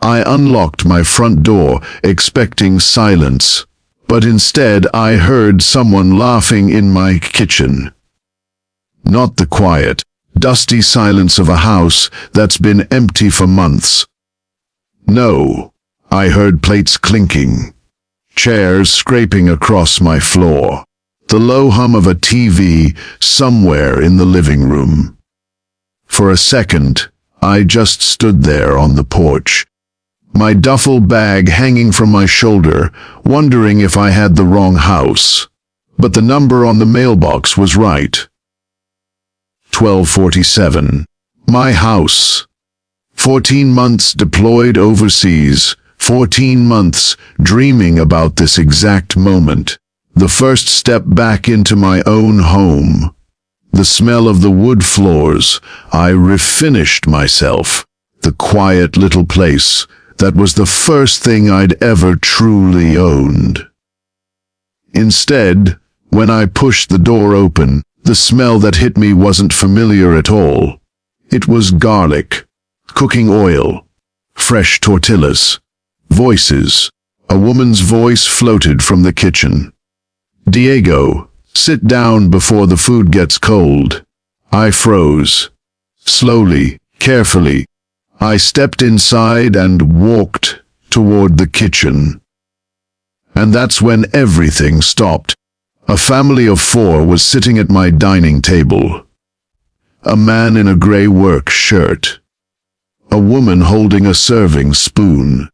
I unlocked my front door, expecting silence, but instead I heard someone laughing in my kitchen. Not the quiet, dusty silence of a house that's been empty for months. No, I heard plates clinking, chairs scraping across my floor, the low hum of a TV somewhere in the living room. For a second, I just stood there on the porch, my duffel bag hanging from my shoulder, wondering if I had the wrong house. But the number on the mailbox was right. 1247. My house. 14 months deployed overseas. 14 months dreaming about this exact moment. The first step back into my own home. The smell of the wood floors. I refinished myself. The quiet little place. That was the first thing I'd ever truly owned. Instead, when I pushed the door open, the smell that hit me wasn't familiar at all. It was garlic, cooking oil, fresh tortillas, voices. A woman's voice floated from the kitchen. "Diego, sit down before the food gets cold." I froze. Slowly, carefully, I stepped inside and walked toward the kitchen. And that's when everything stopped. A family of 4 was sitting at my dining table. A man in a gray work shirt. A woman holding a serving spoon.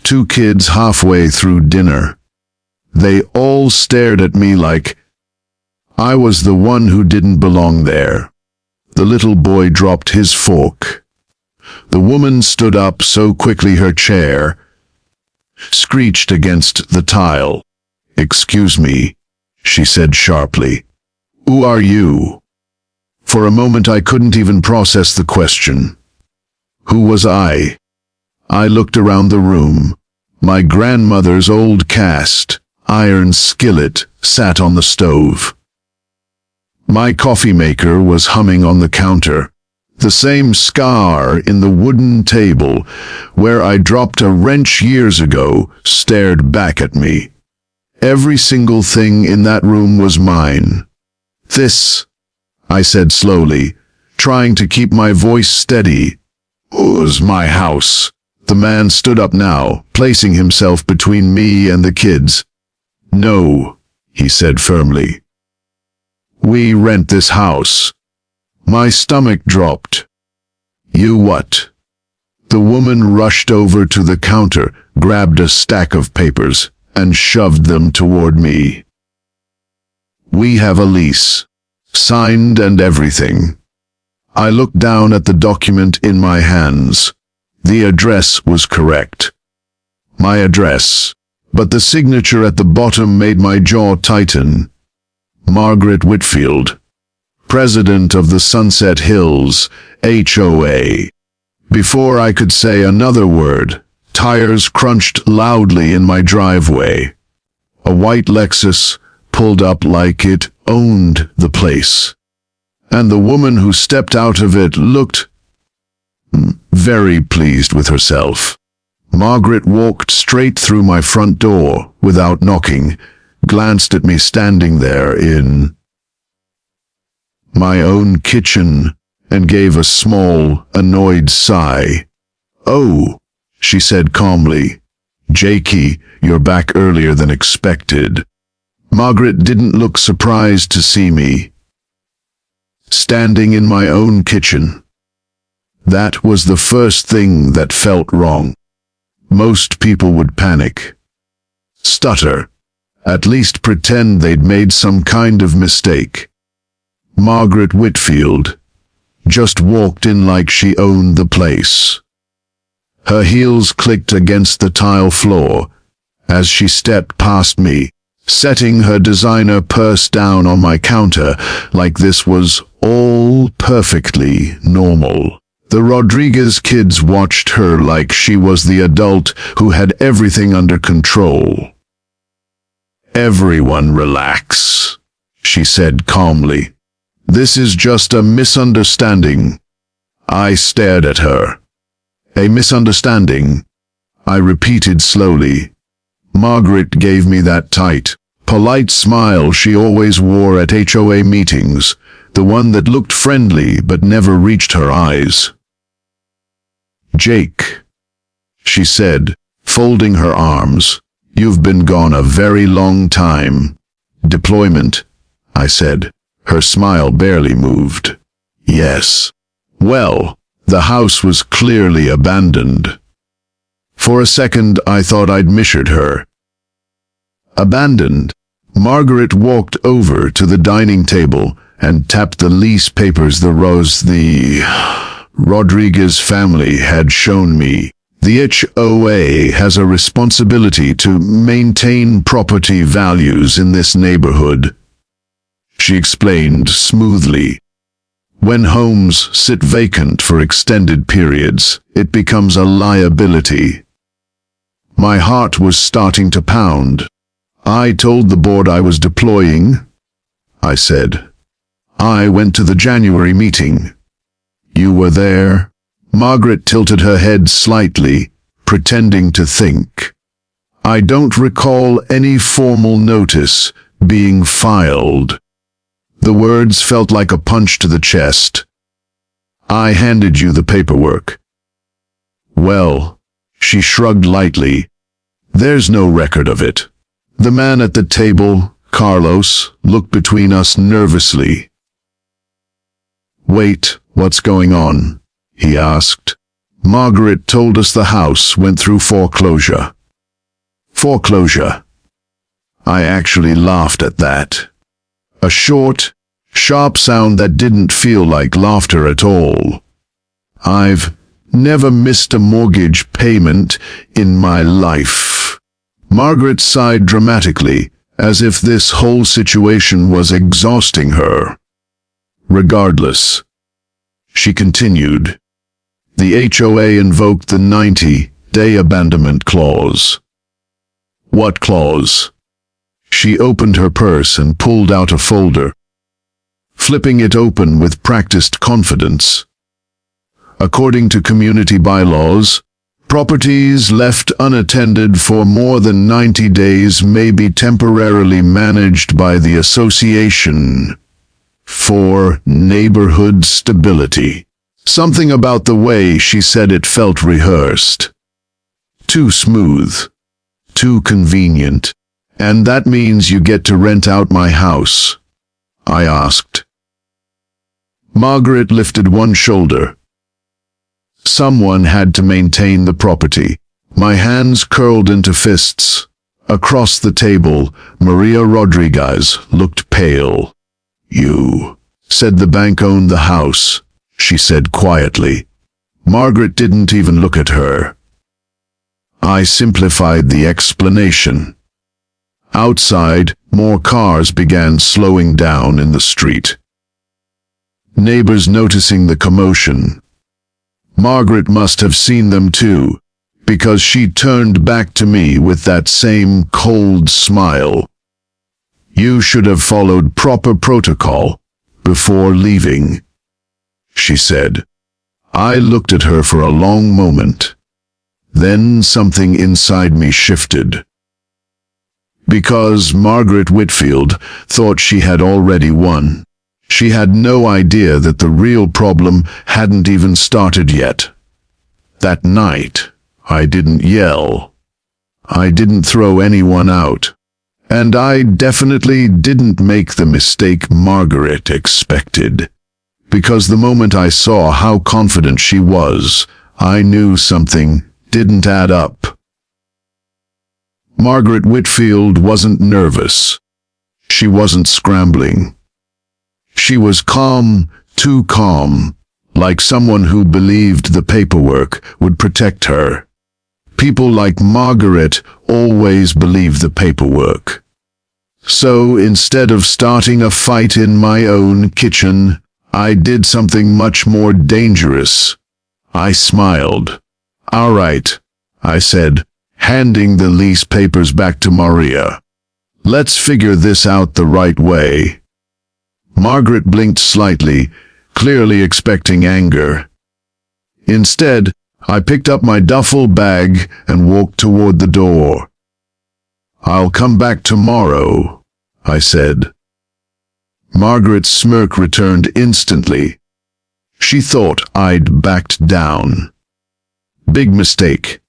2 kids halfway through dinner. They all stared at me like I was the one who didn't belong there. The little boy dropped his fork. The woman stood up so quickly her chair screeched against the tile. "Excuse me," she said sharply. "Who are you?" For a moment I couldn't even process the question. Who was I? I looked around the room. My grandmother's old cast iron skillet sat on the stove. My coffee maker was humming on the counter. The same scar in the wooden table where I dropped a wrench years ago stared back at me. Every single thing in that room was mine. "This," I said slowly, trying to keep my voice steady, "was my house." The man stood up now, placing himself between me and the kids. "No," he said firmly. "We rent this house." My stomach dropped. "You what?" The woman rushed over to the counter, grabbed a stack of papers, and shoved them toward me. "We have a lease. Signed and everything." I looked down at the document in my hands. The address was correct. My address. But the signature at the bottom made my jaw tighten. Margaret Whitfield, President of the Sunset Hills, HOA. Before I could say another word, tires crunched loudly in my driveway. A white Lexus pulled up like it owned the place. And the woman who stepped out of it looked very pleased with herself. Margaret walked straight through my front door without knocking, glanced at me standing there in my own kitchen, and gave a small, annoyed sigh. "Oh," she said calmly. "Jakey, you're back earlier than expected." Margaret didn't look surprised to see me standing in my own kitchen. That was the first thing that felt wrong. Most people would panic, stutter, at least pretend they'd made some kind of mistake. Margaret Whitfield just walked in like she owned the place. Her heels clicked against the tile floor as she stepped past me, setting her designer purse down on my counter like this was all perfectly normal. The Rodriguez kids watched her like she was the adult who had everything under control. "Everyone relax," she said calmly. "This is just a misunderstanding." I stared at her. "A misunderstanding?" I repeated slowly. Margaret gave me that tight, polite smile she always wore at HOA meetings, the one that looked friendly but never reached her eyes. "Jake," she said, folding her arms, "you've been gone a very long time." "Deployment," I said. Her smile barely moved. "Yes." Well, the house was clearly abandoned. For a second, I thought I'd misheard her. Abandoned. Margaret walked over to the dining table and tapped the lease papers the Rodriguez family had shown me. "The HOA has a responsibility to maintain property values in this neighborhood," she explained smoothly. "When homes sit vacant for extended periods, it becomes a liability." My heart was starting to pound. "I told the board I was deploying," I said. "I went to the January meeting." "You were there?" Margaret tilted her head slightly, pretending to think. "I don't recall any formal notice being filed." The words felt like a punch to the chest. "I handed you the paperwork." "Well," she shrugged lightly, "there's no record of it." The man at the table, Carlos, looked between us nervously. "Wait, what's going on?" he asked. "Margaret told us the house went through foreclosure." "Foreclosure?" I actually laughed at that. A short, sharp sound that didn't feel like laughter at all. "I've never missed a mortgage payment in my life." Margaret sighed dramatically, as if this whole situation was exhausting her. "Regardless," she continued, "the HOA invoked the 90-day abandonment clause." "What clause?" She opened her purse and pulled out a folder, flipping it open with practiced confidence. "According to community bylaws, properties left unattended for more than 90 days may be temporarily managed by the association for neighborhood stability." Something about the way she said it felt rehearsed. Too smooth. Too convenient. "And that means you get to rent out my house?" I asked. Margaret lifted one shoulder. "Someone had to maintain the property." My hands curled into fists. Across the table, Maria Rodriguez looked pale. "You said the bank owned the house," she said quietly. Margaret didn't even look at her. I simplified the explanation. Outside, more cars began slowing down in the street. Neighbors noticing the commotion. Margaret must have seen them too, because she turned back to me with that same cold smile. "You should have followed proper protocol before leaving," she said. I looked at her for a long moment. Then something inside me shifted. Because Margaret Whitfield thought she had already won. She had no idea that the real problem hadn't even started yet. That night, I didn't yell. I didn't throw anyone out. And I definitely didn't make the mistake Margaret expected. Because the moment I saw how confident she was, I knew something didn't add up. Margaret Whitfield wasn't nervous. She wasn't scrambling. She was calm, too calm, like someone who believed the paperwork would protect her. People like Margaret always believe the paperwork. So instead of starting a fight in my own kitchen, I did something much more dangerous. I smiled. "All right," I said, handing the lease papers back to Maria. "Let's figure this out the right way." Margaret blinked slightly, clearly expecting anger. Instead, I picked up my duffel bag and walked toward the door. "I'll come back tomorrow," I said. Margaret's smirk returned instantly. She thought I'd backed down. Big mistake.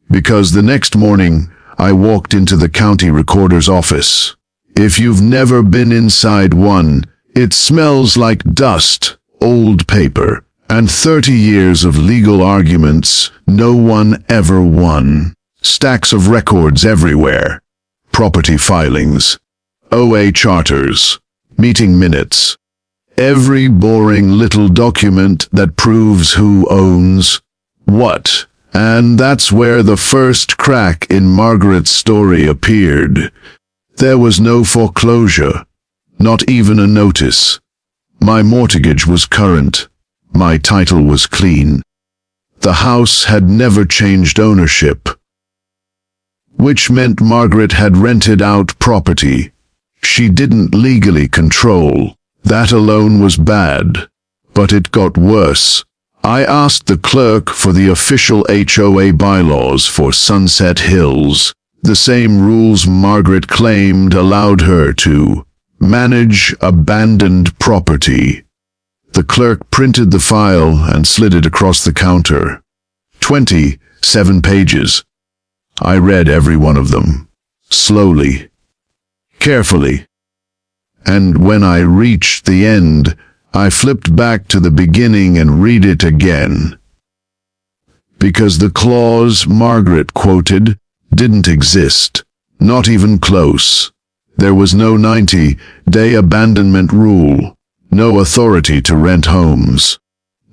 Because the next morning, I walked into the county recorder's office. If you've never been inside one, it smells like dust, old paper, and 30 years of legal arguments no one ever won. Stacks of records everywhere. Property filings, OA charters, meeting minutes. Every boring little document that proves who owns what. And that's where the first crack in Margaret's story appeared. There was no foreclosure, not even a notice. My mortgage was current. My title was clean. The house had never changed ownership, which meant Margaret had rented out property she didn't legally control. That alone was bad, but it got worse. I asked the clerk for the official HOA bylaws for Sunset Hills, the same rules Margaret claimed allowed her to manage abandoned property. The clerk printed the file and slid it across the counter. 27 pages. I read every one of them, slowly, carefully. And when I reached the end, I flipped back to the beginning and read it again. Because the clause Margaret quoted didn't exist, not even close. There was no 90-day abandonment rule, no authority to rent homes,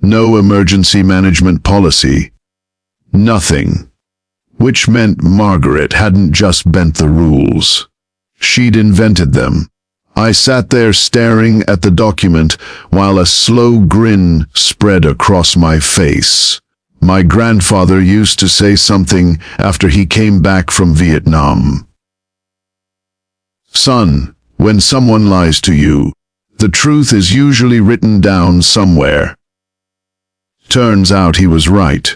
no emergency management policy, nothing. Which meant Margaret hadn't just bent the rules. She'd invented them. I sat there staring at the document while a slow grin spread across my face. My grandfather used to say something after he came back from Vietnam. "Son, when someone lies to you, the truth is usually written down somewhere." Turns out he was right.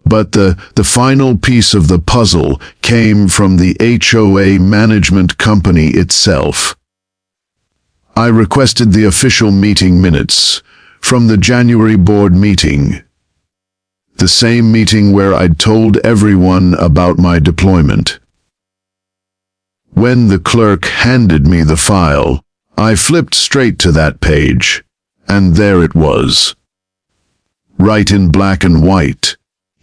But the final piece of the puzzle came from the HOA management company itself. I requested the official meeting minutes from the January board meeting. The same meeting where I'd told everyone about my deployment. When the clerk handed me the file, I flipped straight to that page, and there it was. Right in black and white.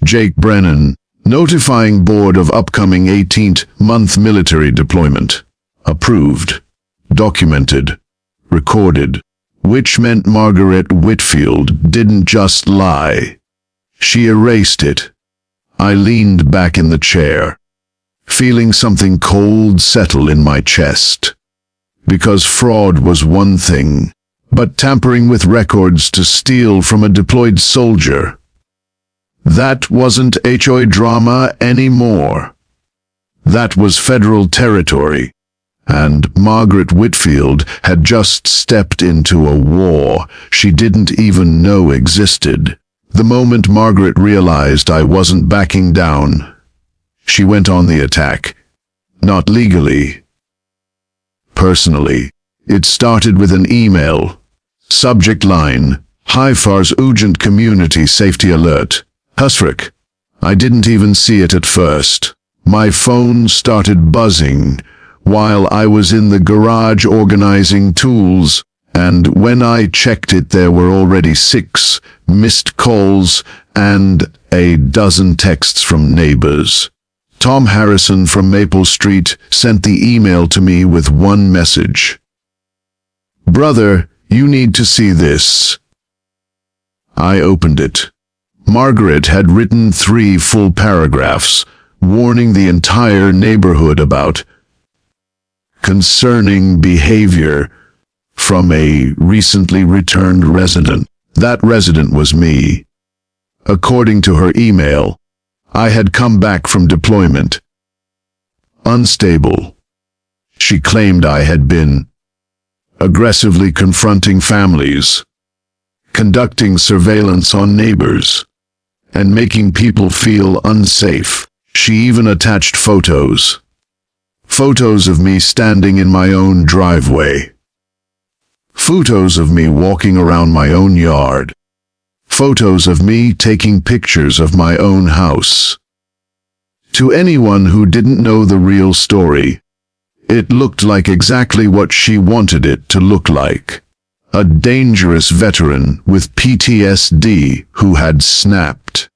Jake Brennan, notifying board of upcoming 18th-month military deployment. Approved. Documented. Recorded. Which meant Margaret Whitfield didn't just lie. She erased it. I leaned back in the chair, feeling something cold settle in my chest. Because fraud was one thing, but tampering with records to steal from a deployed soldier, that wasn't HOA drama anymore. That was federal territory. And Margaret Whitfield had just stepped into a war she didn't even know existed. The moment Margaret realized I wasn't backing down, she went on the attack. Not legally. Personally. It started with an email. Subject line, Haifars Urgent Community Safety Alert. Husfrick. I didn't even see it at first. My phone started buzzing while I was in the garage organizing tools, and when I checked it there were already 6 missed calls and a dozen texts from neighbors. Tom Harrison from Maple Street sent the email to me with one message. "Brother, you need to see this." I opened it. Margaret had written 3 full paragraphs, warning the entire neighborhood about concerning behavior from a recently returned resident. That resident was me. According to her email, I had come back from deployment. Unstable. She claimed I had been aggressively confronting families, conducting surveillance on neighbors, and making people feel unsafe. She even attached photos. Photos of me standing in my own driveway. Photos of me walking around my own yard. Photos of me taking pictures of my own house. To anyone who didn't know the real story, it looked like exactly what she wanted it to look like. A dangerous veteran with PTSD who had snapped.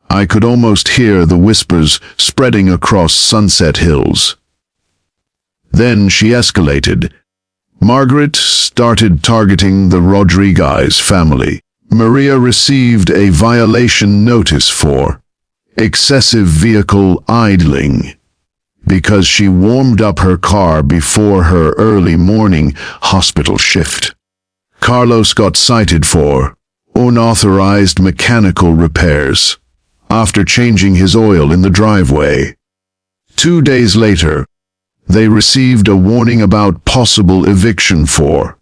I could almost hear the whispers spreading across Sunset Hills. Then she escalated. Margaret started targeting the Rodriguez family. Maria received a violation notice for excessive vehicle idling because she warmed up her car before her early morning hospital shift. Carlos got cited for unauthorized mechanical repairs after changing his oil in the driveway. 2 days later, they received a warning about possible eviction for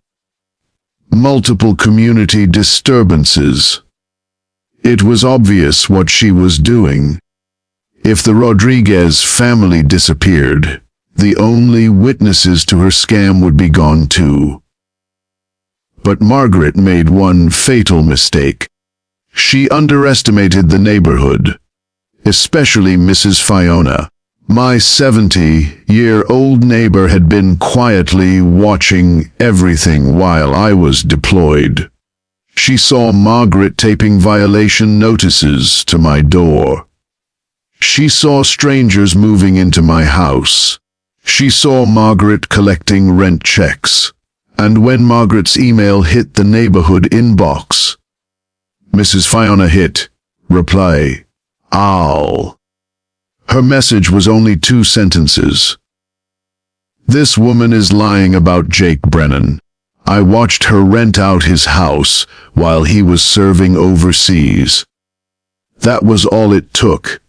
multiple community disturbances. It was obvious what she was doing. If the Rodriguez family disappeared, the only witnesses to her scam would be gone too. But Margaret made one fatal mistake. She underestimated the neighborhood, especially Mrs. Fiona. My 70-year-old neighbor had been quietly watching everything while I was deployed. She saw Margaret taping violation notices to my door. She saw strangers moving into my house. She saw Margaret collecting rent checks. And when Margaret's email hit the neighborhood inbox, Mrs. Fiona hit reply all. Her message was only 2 sentences. This woman is lying about Jake Brennan. I watched her rent out his house while he was serving overseas. That was all it took.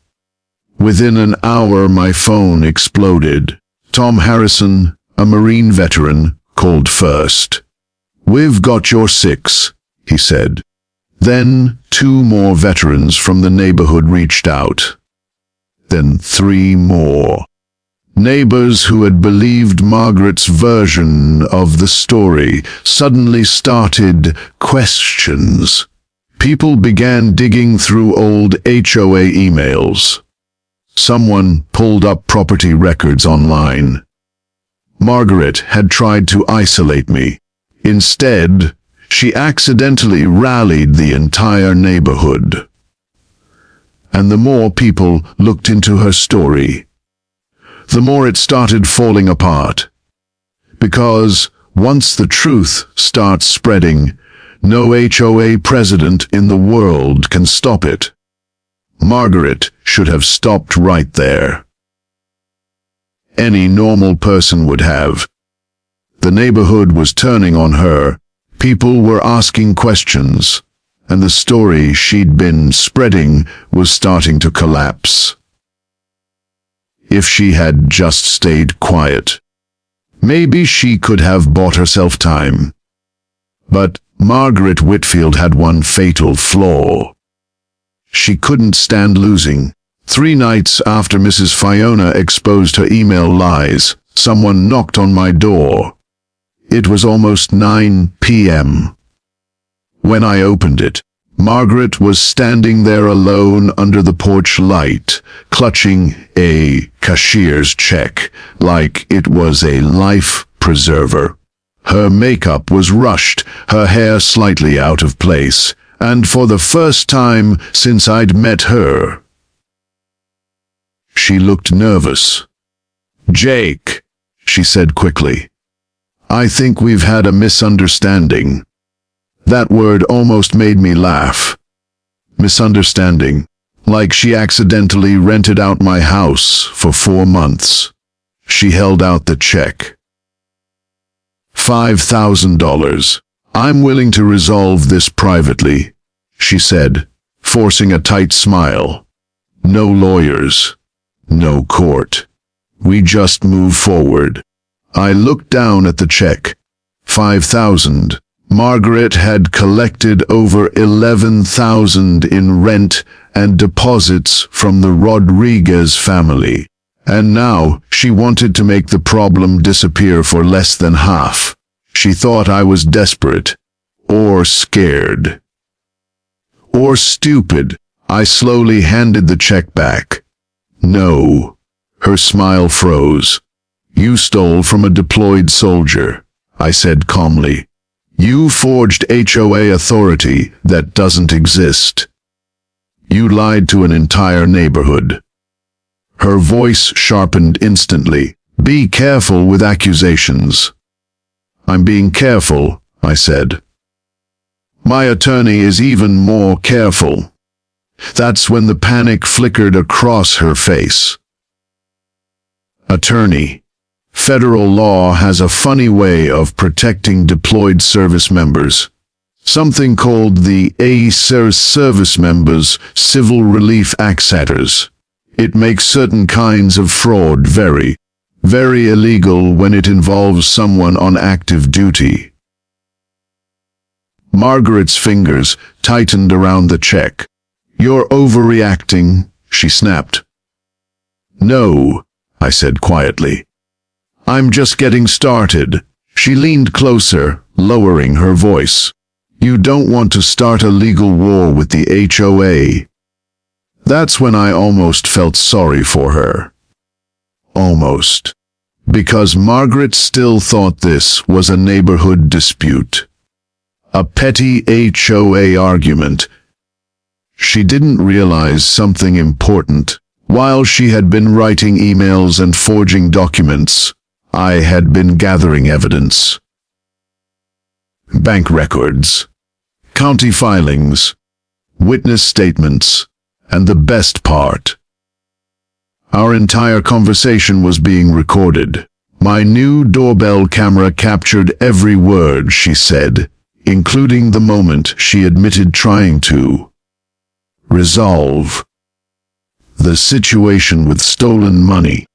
Within an hour, my phone exploded. Tom Harrison, a Marine veteran, called first. "We've got your 6, he said. Then 2 more veterans from the neighborhood reached out. Then 3 more. Neighbors who had believed Margaret's version of the story suddenly started questions. People began digging through old HOA emails. Someone pulled up property records online. Margaret had tried to isolate me. Instead, she accidentally rallied the entire neighborhood. And the more people looked into her story, the more it started falling apart. Because once the truth starts spreading, no HOA president in the world can stop it. Margaret should have stopped right there. Any normal person would have. The neighborhood was turning on her. People were asking questions, and the story she'd been spreading was starting to collapse. If she had just stayed quiet, maybe she could have bought herself time. But Margaret Whitfield had one fatal flaw. She couldn't stand losing. 3 nights after Mrs. Fiona exposed her email lies, someone knocked on my door. It was almost 9 p.m. When I opened it, Margaret was standing there alone under the porch light, clutching a cashier's check like it was a life preserver. Her makeup was rushed, her hair slightly out of place, and for the first time since I'd met her, she looked nervous. "Jake," she said quickly, "I think we've had a misunderstanding." That word almost made me laugh. Misunderstanding. Like she accidentally rented out my house for 4 months. She held out the check. $5,000. "I'm willing to resolve this privately," she said, forcing a tight smile. "No lawyers. No court. We just move forward." I looked down at the check. 5,000. Margaret had collected over $11,000 in rent and deposits from the Rodriguez family, and now she wanted to make the problem disappear for less than half. She thought I was desperate, or scared, or stupid. I slowly handed the check back. No. Her smile froze. You stole from a deployed soldier, I said calmly. You forged HOA authority that doesn't exist. You lied to an entire neighborhood. Her voice sharpened instantly. Be careful with accusations. I'm being careful, I said. My attorney is even more careful. That's when the panic flickered across her face. Attorney. Federal law has a funny way of protecting deployed service members. Something called the Service Members Civil Relief Acts. It makes certain kinds of fraud very, very illegal when it involves someone on active duty. Margaret's fingers tightened around the check. You're overreacting, she snapped. No, I said quietly. I'm just getting started. She leaned closer, lowering her voice. You don't want to start a legal war with the HOA. That's when I almost felt sorry for her. Almost. Because Margaret still thought this was a neighborhood dispute. A petty HOA argument. She didn't realize something important. While she had been writing emails and forging documents, I had been gathering evidence. Bank records, county filings, witness statements, and the best part. Our entire conversation was being recorded. My new doorbell camera captured every word she said, including the moment she admitted trying to resolve the situation with stolen money.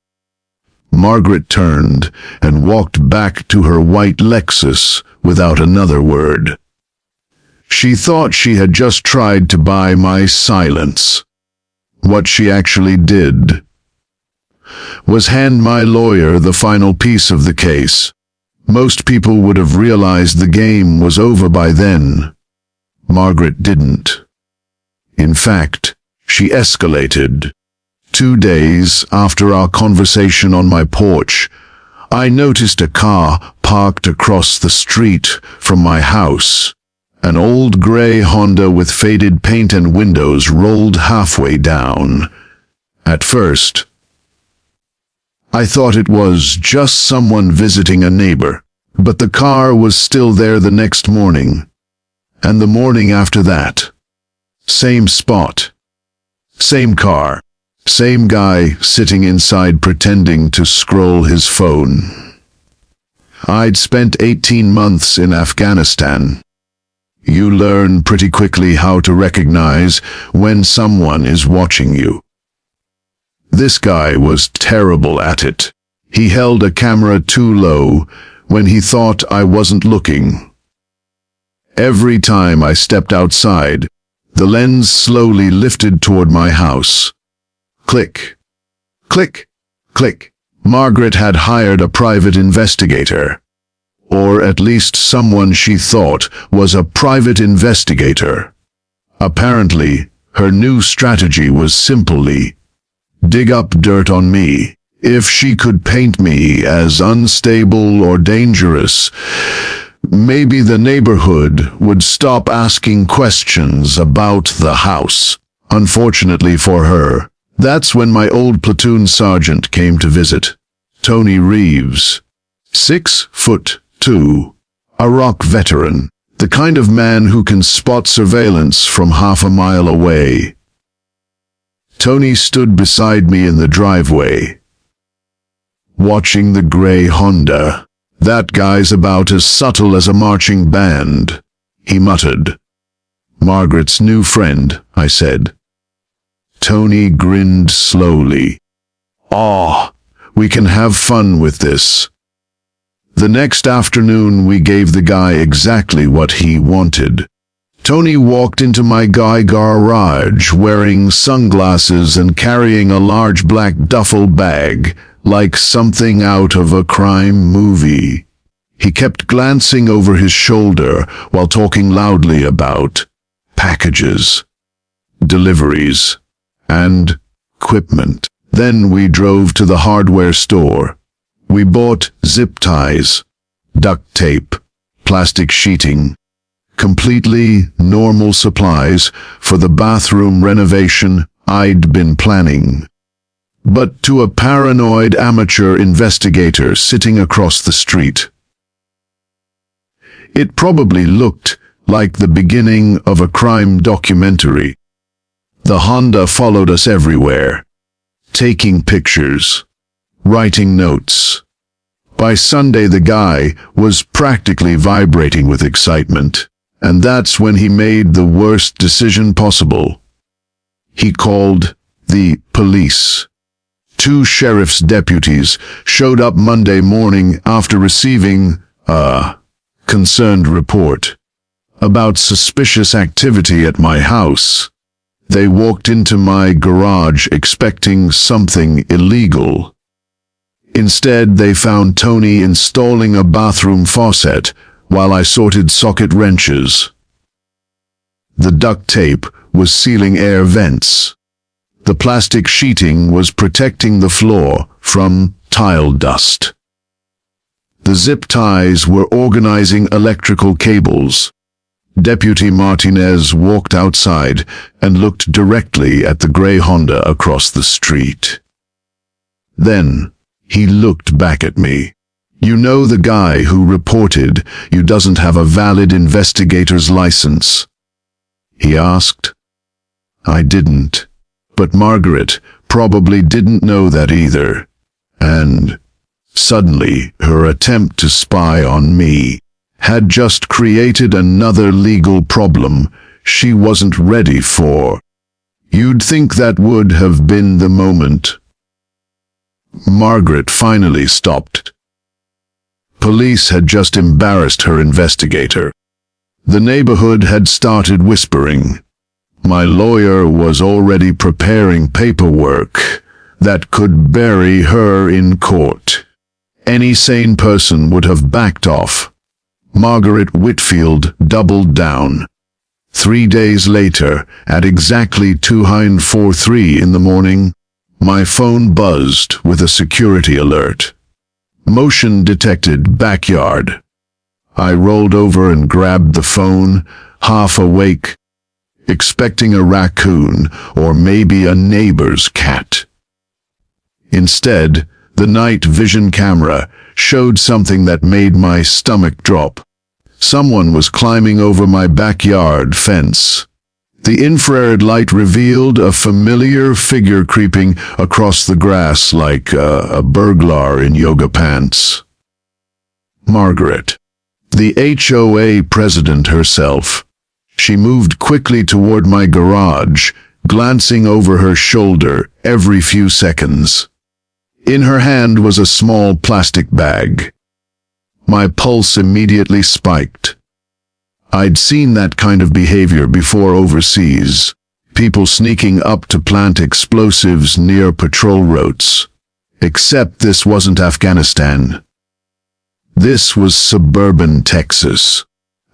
Margaret turned and walked back to her white Lexus without another word. She thought she had just tried to buy my silence. What she actually did was hand my lawyer the final piece of the case. Most people would have realized the game was over by then. Margaret didn't. In fact, she escalated. 2 days after our conversation on my porch, I noticed a car parked across the street from my house. An old gray Honda with faded paint and windows rolled halfway down. At first, I thought it was just someone visiting a neighbor, but the car was still there the next morning, and the morning after that. Same spot, same car, same guy sitting inside pretending to scroll his phone. I'd spent 18 months in Afghanistan. You learn pretty quickly how to recognize when someone is watching you. This guy was terrible at it. He held a camera too low when he thought I wasn't looking. Every time I stepped outside, the lens slowly lifted toward my house. Click, click, click. Margaret had hired a private investigator. Or at least someone she thought was a private investigator. Apparently, her new strategy was simply dig up dirt on me. If she could paint me as unstable or dangerous, maybe the neighborhood would stop asking questions about the house. Unfortunately for her, that's when my old platoon sergeant came to visit. Tony Reeves. 6'2", a rock veteran, the kind of man who can spot surveillance from half a mile away. Tony stood beside me in the driveway, watching the gray Honda. That guy's about as subtle as a marching band, he muttered. Margaret's new friend, I said. Tony grinned slowly. We can have fun with this. The next afternoon, we gave the guy exactly what he wanted. Tony walked into my garage wearing sunglasses and carrying a large black duffel bag, like something out of a crime movie. He kept glancing over his shoulder while talking loudly about packages, deliveries, and equipment. Then we drove to the hardware store. We bought zip ties, duct tape, plastic sheeting, completely normal supplies for the bathroom renovation I'd been planning. But to a paranoid amateur investigator sitting across the street, it probably looked like the beginning of a crime documentary. The Honda followed us everywhere, taking pictures, writing notes. By Sunday, the guy was practically vibrating with excitement, and that's when he made the worst decision possible. He called the police. 2 sheriff's deputies showed up Monday morning after receiving a concerned report about suspicious activity at my house. They walked into my garage expecting something illegal. Instead, they found Tony installing a bathroom faucet while I sorted socket wrenches. The duct tape was sealing air vents. The plastic sheeting was protecting the floor from tile dust. The zip ties were organizing electrical cables. Deputy Martinez walked outside and looked directly at the gray Honda across the street. Then he looked back at me. "You know the guy who reported you doesn't have a valid investigator's license?" he asked. I didn't, but Margaret probably didn't know that either. And suddenly, her attempt to spy on me had just created another legal problem she wasn't ready for. You'd think that would have been the moment. Margaret finally stopped. Police had just embarrassed her investigator. The neighborhood had started whispering. My lawyer was already preparing paperwork that could bury her in court. Any sane person would have backed off. Margaret Whitfield doubled down. 3 days later, at exactly 2:43 in the morning, my phone buzzed with a security alert. Motion detected backyard. I rolled over and grabbed the phone, half awake, expecting a raccoon or maybe a neighbor's cat. Instead, the night vision camera showed something that made my stomach drop. Someone was climbing over my backyard fence. The infrared light revealed a familiar figure creeping across the grass like a burglar in yoga pants. Margaret, the HOA president herself. She moved quickly toward my garage, glancing over her shoulder every few seconds. In her hand was a small plastic bag. My pulse immediately spiked. I'd seen that kind of behavior before overseas. People sneaking up to plant explosives near patrol routes. Except this wasn't Afghanistan. This was suburban Texas.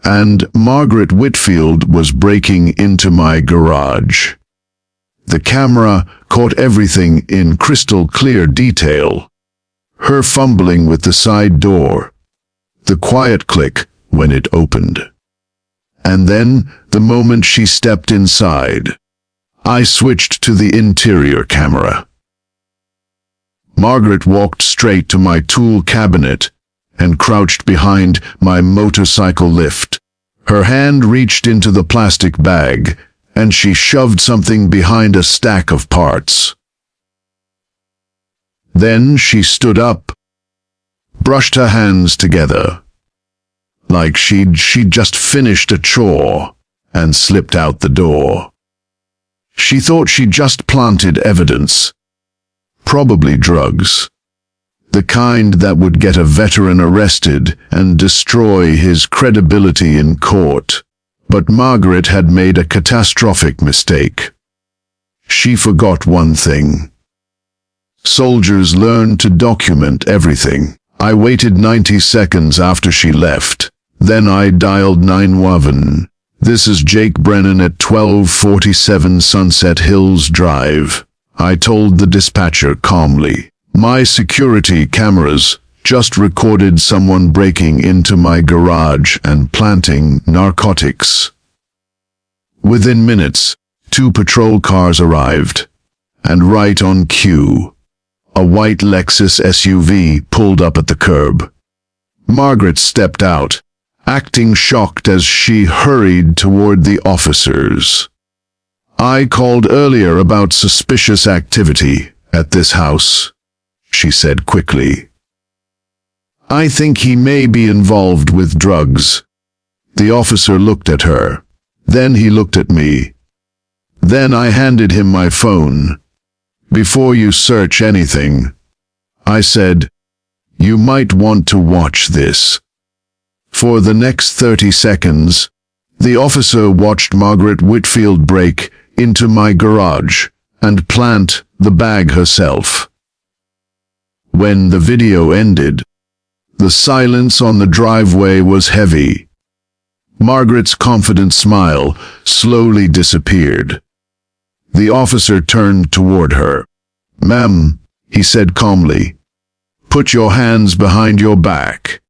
And Margaret Whitfield was breaking into my garage. The camera caught everything in crystal clear detail. Her fumbling with the side door. The quiet click when it opened. And then, the moment she stepped inside, I switched to the interior camera. Margaret walked straight to my tool cabinet and crouched behind my motorcycle lift. Her hand reached into the plastic bag, and she shoved something behind a stack of parts. Then she stood up, brushed her hands together, like she'd just finished a chore, and slipped out the door. She thought she'd just planted evidence, probably drugs. The kind that would get a veteran arrested and destroy his credibility in court. But Margaret had made a catastrophic mistake. She forgot one thing. Soldiers learn to document everything. I waited 90 seconds after she left. Then I dialed 911. This is Jake Brennan at 1247 Sunset Hills Drive. I told the dispatcher calmly. My security cameras just recorded someone breaking into my garage and planting narcotics. Within minutes, 2 patrol cars arrived, and right on cue, a white Lexus SUV pulled up at the curb. Margaret stepped out, acting shocked as she hurried toward the officers. I called earlier about suspicious activity at this house, she said quickly. I think he may be involved with drugs. The officer looked at her. Then he looked at me. Then I handed him my phone. Before you search anything, I said, you might want to watch this. For the next 30 seconds, the officer watched Margaret Whitfield break into my garage and plant the bag herself. When the video ended, the silence on the driveway was heavy. Margaret's confident smile slowly disappeared. The officer turned toward her. Ma'am, he said calmly, put your hands behind your back.